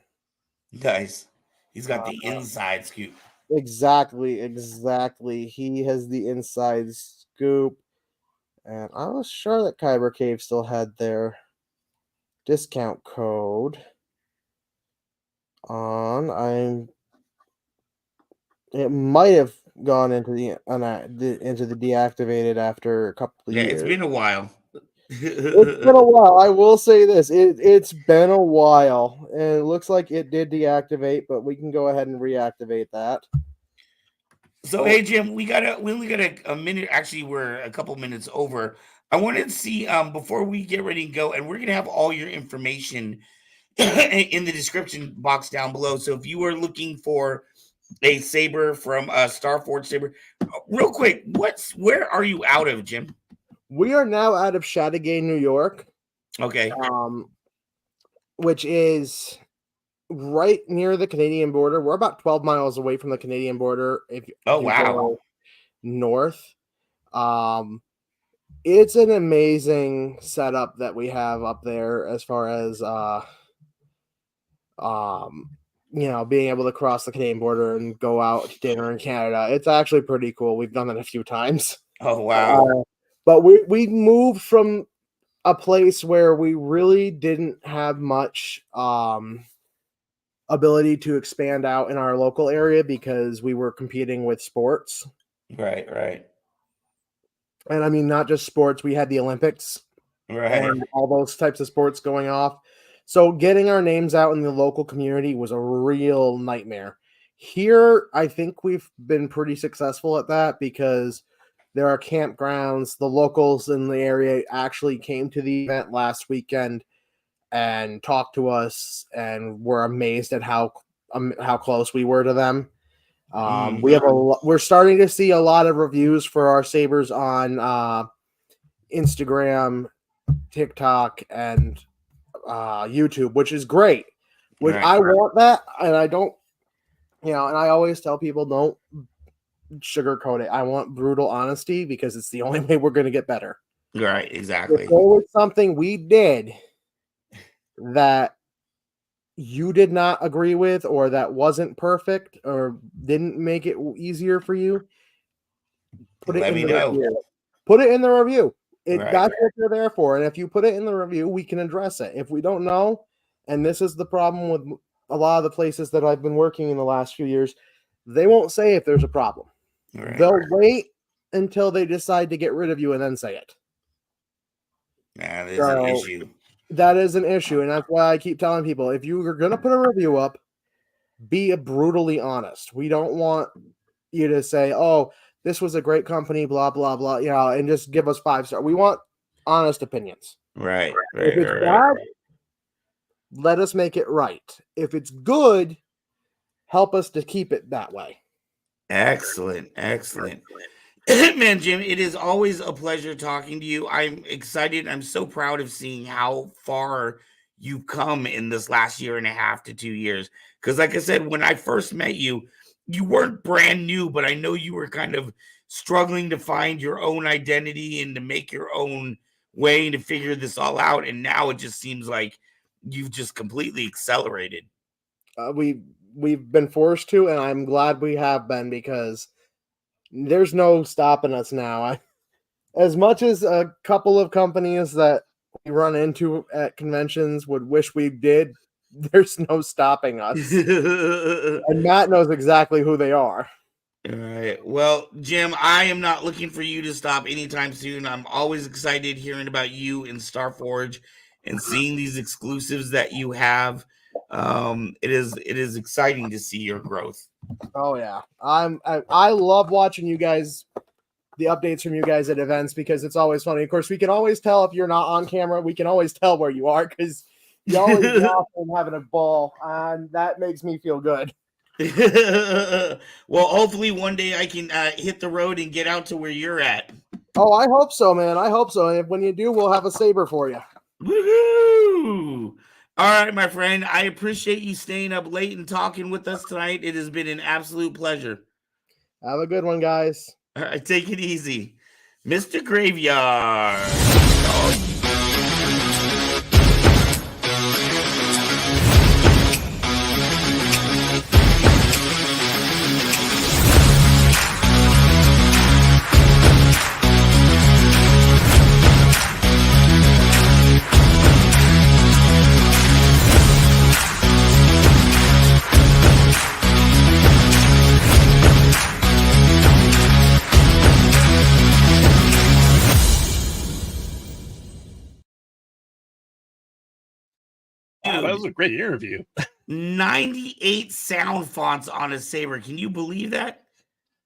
Nice. He's got the inside scoop. Exactly. He has the inside scoop. And I was sure that Kyber Cave still had their discount code on. It might have. gone into the deactivated after a couple of Yeah, years. it's been a while. It's been a while. I will say this: it's been a while, and it looks like it did deactivate, but we can go ahead and reactivate that. So hey Jim, we only got a minute. Actually, we're a couple minutes over. I wanted to see before we get ready to go, and we're gonna have all your information in the description box down below. So if you were looking for a saber from Starforge Saber, real quick, where are you out of, Jim? We are now out of Chateaugay, New York. Okay. Which is right near the Canadian border. We're about 12 miles away from the Canadian border. If you go north. It's an amazing setup that we have up there as far as being able to cross the Canadian border and go out to dinner in Canada. It's actually pretty cool. We've done it a few times. Oh wow. But we moved from a place where we really didn't have much ability to expand out in our local area because we were competing with sports. Right. And I mean, not just sports. We had the Olympics. Right. And all those types of sports going off. So getting our names out in the local community was a real nightmare. Here, I think we've been pretty successful at that because there are campgrounds. The locals in the area actually came to the event last weekend and talked to us and were amazed at how close we were to them. We're starting to see a lot of reviews for our sabers on Instagram, TikTok, and YouTube, which is great. Which I want that, and I don't, and I always tell people don't sugarcoat it. I want brutal honesty because it's the only way we're going to get better. Right, exactly. If there was something we did that you did not agree with or that wasn't perfect or didn't make it easier for you, put it in the review. Put it in the review. That's what they're there for. And if you put it in the review, we can address it. If we don't know, and this is the problem with a lot of the places that I've been working in the last few years, they won't say if there's a problem. They'll wait until they decide to get rid of you and then say it. Yeah, there's an issue. That is an issue, and that's why I keep telling people, if you are going to put a review up, be brutally honest. We don't want you to say, oh, this was a great company, blah, blah, blah, and just give us 5 stars. We want honest opinions. Right. If it's bad, let us make it right. If it's good, help us to keep it that way. Excellent. Man, Jim, it is always a pleasure talking to you. I'm excited. I'm so proud of seeing how far you've come in this last 1.5 to 2 years. Because like I said, when I first met you, you weren't brand new, but I know you were kind of struggling to find your own identity and to make your own way to figure this all out. And now it just seems like you've just completely accelerated. We've been forced to, and I'm glad we have been because there's no stopping us now. As much as a couple of companies that we run into at conventions would wish we did, there's no stopping us. And Matt knows exactly who they are. All right. Well, Jim, I am not looking for you to stop anytime soon. I'm always excited hearing about you in Starforge and seeing these exclusives that you have. It is exciting to see your growth. Oh yeah. I love watching you guys, the updates from you guys at events, because it's always funny. Of course, we can always tell if you're not on camera. We can always tell where you are because you always off and having a ball, and that makes me feel good. Well, hopefully one day I can hit the road and get out to where you're at. Oh, I hope so, man. I hope so. And when you do, we'll have a saber for you. Woohoo! All right, my friend. I appreciate you staying up late and talking with us tonight. It has been an absolute pleasure. Have a good one, guys. All right, take it easy. Mr. Graveyard. Wow, that was a great interview. 98 sound fonts on a Saber. Can you believe that?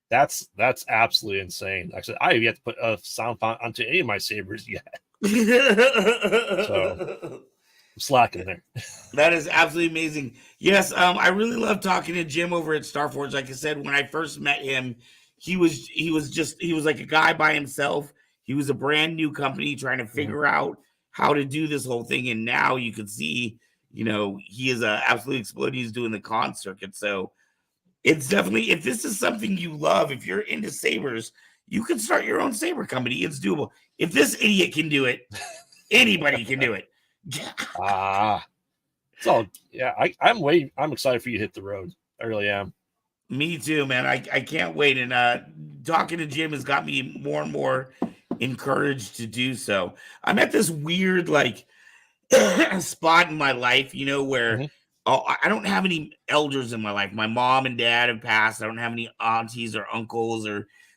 That's absolutely insane. Actually, I have yet to put a sound font onto any of my Sabers yet. So I'm slacking there. That is absolutely amazing. Yes, I really love talking to Jim over at Starforge. Like I said, when I first met him, he was like a guy by himself. He was a brand new company trying to figure out how to do this whole thing. And now you can see, he is absolutely exploding. He's doing the con circuit. So it's definitely, if this is something you love, if you're into Sabers, you can start your own Saber company. It's doable. If this idiot can do it, anybody can do it. So yeah, I'm excited for you to hit the road. I really am. Me too, man. I can't wait. And talking to Jim has got me more and more encouraged to do so. I'm at this weird spot in my life, where I don't have any elders in my life. My mom and dad have passed. I don't have any aunties or uncles,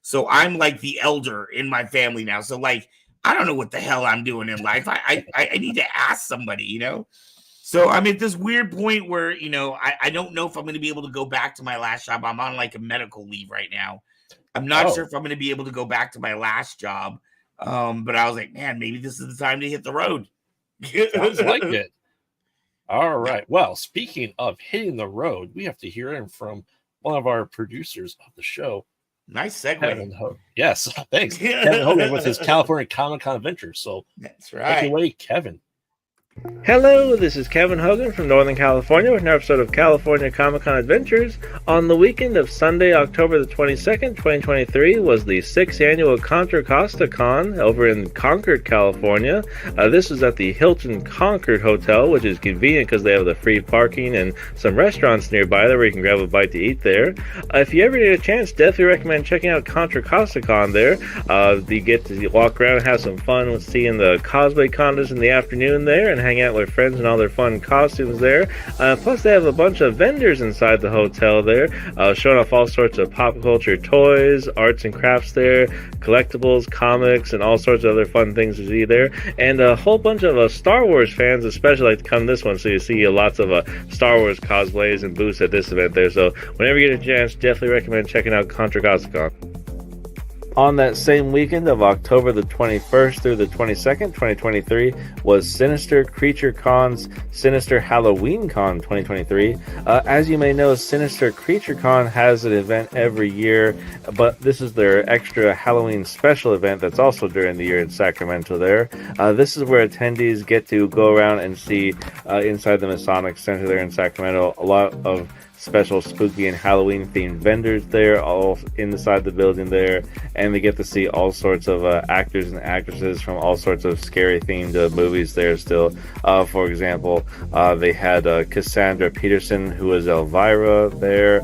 so I'm like the elder in my family now. So I don't know what the hell I'm doing in life. I need to ask somebody, So I'm at this weird point where, I don't know if I'm going to be able to go back to my last job. I'm on a medical leave right now. I'm not sure if I'm going to be able to go back to my last job. But I was like, man, maybe this is the time to hit the road. Sounds like it. All right. Well, speaking of hitting the road, we have to hear from one of our producers of the show. Nice segue. Yes, thanks. Kevin Hogan with his California Comic-Con adventure. So that's right. Take it away, Kevin. Hello, this is Kevin Hogan from Northern California with an episode of California Comic-Con Adventures. On the weekend of Sunday, October the 22nd, 2023, was the 6th annual Contra Costa Con over in Concord, California. This was at the Hilton Concord Hotel, which is convenient because they have the free parking and some restaurants nearby there where you can grab a bite to eat there. If you ever get a chance, definitely recommend checking out Contra Costa Con there. You get to walk around and have some fun with seeing the cosplay contests in the afternoon there and hang out with friends and all their fun costumes there. Plus they have a bunch of vendors inside the hotel there, showing off all sorts of pop culture toys, arts and crafts there, collectibles, comics, and all sorts of other fun things to see there. And a whole bunch of Star Wars fans especially like to come to this one, so you see lots of Star Wars cosplays and booths at this event there. So whenever you get a chance, definitely recommend checking out Contra Costa Con. On that same weekend of October the 21st through the 22nd, 2023, was Sinister Creature Con's Sinister Halloween Con 2023. As you may know, Sinister Creature Con has an event every year, but this is their extra Halloween special event that's also during the year in Sacramento there. This is where attendees get to go around and see inside the Masonic Center there in Sacramento a lot of special spooky and Halloween themed vendors there all inside the building there, and they get to see all sorts of actors and actresses from all sorts of scary themed movies there still. For example, they had Cassandra Peterson, who was Elvira there.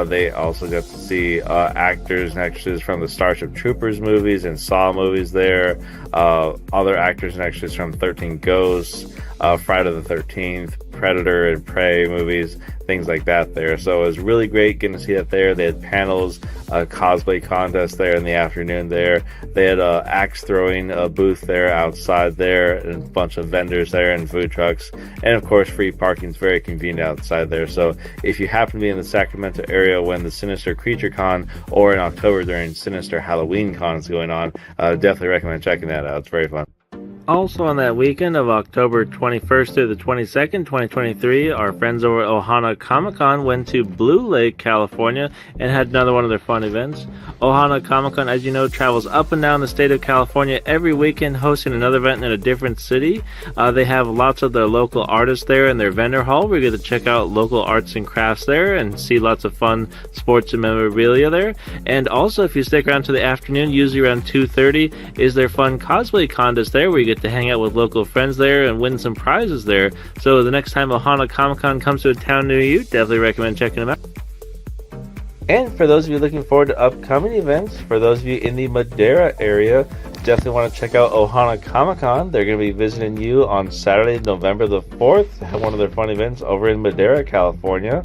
They also got to see actors and actresses from the Starship Troopers movies and Saw movies there, other actors and actresses from 13 Ghosts, Friday the 13th, Predator and Prey movies, things like that there. So it was really great getting to see that there. They had panels, cosplay contests there in the afternoon there. They had axe throwing booth there outside there, and a bunch of vendors there and food trucks. And of course, free parking is very convenient outside there. So if you happen to be in the Sacramento area when the Sinister Creature Con or in October during Sinister Halloween Con is going on, definitely recommend checking that out. It's very fun. Also on that weekend of October 21st through the 22nd, 2023, our friends over at Ohana Comic-Con went to Blue Lake, California, and had another one of their fun events. Ohana Comic-Con, as you know, travels up and down the state of California every weekend, hosting another event in a different city. They have lots of their local artists there in their vendor hall, where you get to check out local arts and crafts there and see lots of fun sports and memorabilia there. And also, if you stick around to the afternoon, usually around 2:30, is their fun cosplay contest there, where you get to hang out with local friends there and win some prizes there. So the next time Ohana Comic-Con comes to a town near you, definitely recommend checking them out. And for those of you looking forward to upcoming events, for those of you in the Madera area, definitely want to check out Ohana Comic-Con. They're going to be visiting you on Saturday, November the 4th, at one of their fun events over in Madera, California.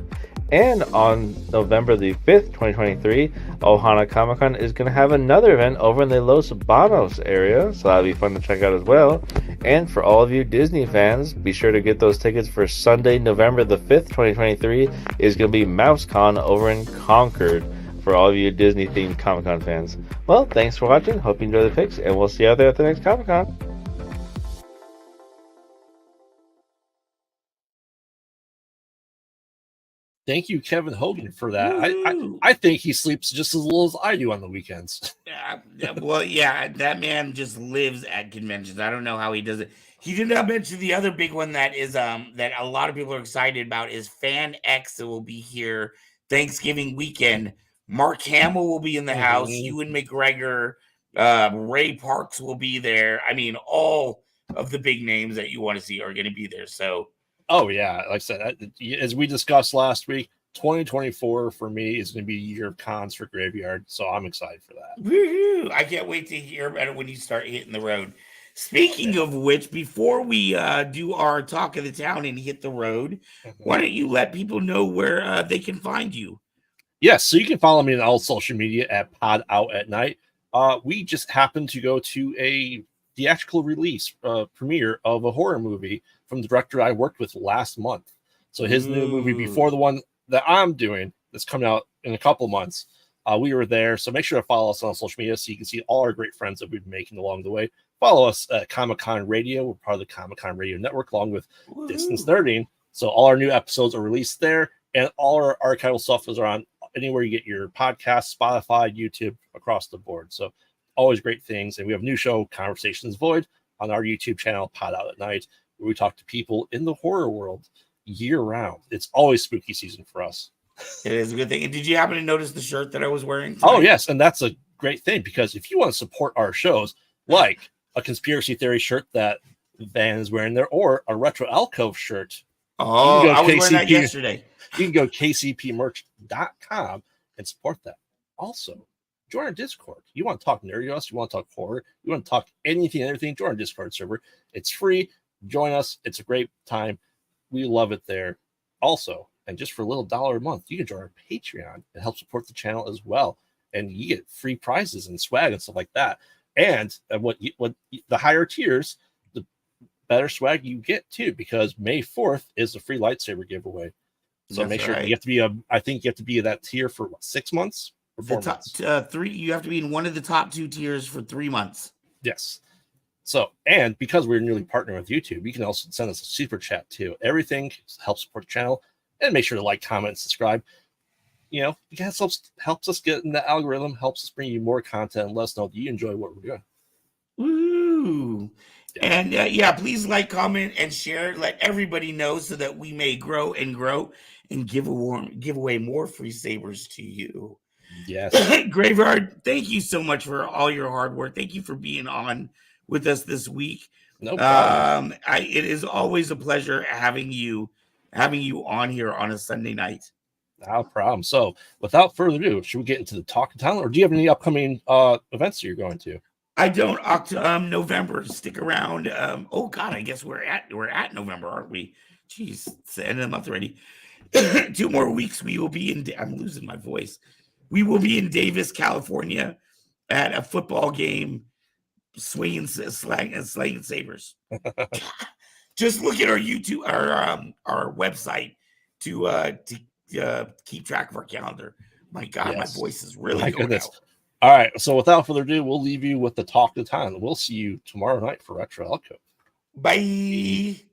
And on November the 5th, 2023, Ohana Comic-Con is going to have another event over in the Los Banos area, so that'll be fun to check out as well. And for all of you Disney fans, be sure to get those tickets for Sunday, November the 5th, 2023. Is going to be MouseCon over in Concord for all of you Disney-themed Comic-Con fans. Well, thanks for watching. Hope you enjoy the picks, and we'll see you out there at the next Comic-Con. Thank you, Kevin Hogan, for that. I think he sleeps just as little as I do on the weekends. Well, yeah, that man just lives at conventions. I don't know how he does it. He did not mention the other big one that is that a lot of people are excited about is Fan X that will be here Thanksgiving weekend. Mark Hamill will be in the house. Ewan McGregor, Ray Parks will be there. I mean, all of the big names that you want to see are going to be there. So. Oh, yeah. Like I said, as we discussed last week, 2024 for me is going to be a year of cons for Graveyard. So I'm excited for that. Woo-hoo. I can't wait to hear about it when you start hitting the road. Speaking of which, before we do our talk of the town and hit the road, why don't you let people know where they can find you? Yes. So you can follow me on all social media at Pod Out at Night. We just happened to go to a theatrical release premiere of a horror movie from the director I worked with last month. So his new movie before the one that I'm doing that's coming out in a couple months, we were there. So make sure to follow us on social media so you can see all our great friends that we've been making along the way. Follow us at Comic-Con Radio. We're part of the Comic-Con Radio Network along with Distance Nerding. So all our new episodes are released there, and all our archival stuff is on anywhere you get your podcasts, Spotify, YouTube, across the board. So always great things. And we have a new show, Conversations Void, on our YouTube channel, Pod Out at Night, where we talk to people in the horror world year round. It's always spooky season for us. It is a good thing. And did you happen to notice the shirt that I was wearing tonight? Oh, yes. And that's a great thing, because if you want to support our shows, like a conspiracy theory shirt that Van is wearing there, or a Retro Alcove shirt. Oh, I was wearing that yesterday. You can go kcpmerch.com and support that. Also, join our Discord. You want to talk nerdy to us, you want to talk horror, you want to talk anything and everything, join our Discord server. It's free. Join us. It's a great time. We love it there. Also, and just for a little $1 a month, you can join our Patreon and help support the channel as well. And you get free prizes and swag and stuff like that. And what the higher tiers, the better swag you get too, because May 4th is a free lightsaber giveaway. So That's make sure right. you have to be I think you have to be that tier for 6 months or 4 months. Three. You have to be in one of the top 2 tiers for 3 months. Yes. So, and because we're newly partnering with YouTube, you can also send us a super chat too. Everything helps support the channel, and make sure to like, comment, and subscribe. You know, it helps us get in the algorithm, helps us bring you more content, and let us know that you enjoy what we're doing. Woo! And please like, comment, and share. Let everybody know so that we may grow and give away more free sabers to you. Yes. Graveyard, thank you so much for all your hard work. Thank you for being on with us this week. No problem. It is always a pleasure having you on here on a Sunday night. No problem. So, without further ado, should we get into the talk of town, or do you have any upcoming events that you're going to? I don't. November. Stick around. Oh God, I guess we're at November, aren't we? Jeez, it's the end of the month already. 2 more weeks. We will be in. I'm losing my voice. We will be in Davis, California, at a football game, slaying sabers. Just look at our YouTube, our website to keep track of our calendar. My God, Yes. my voice is really going out. All right. So without further ado, we'll leave you with the talk of the town. We'll see you tomorrow night for Retro Alcove. Bye.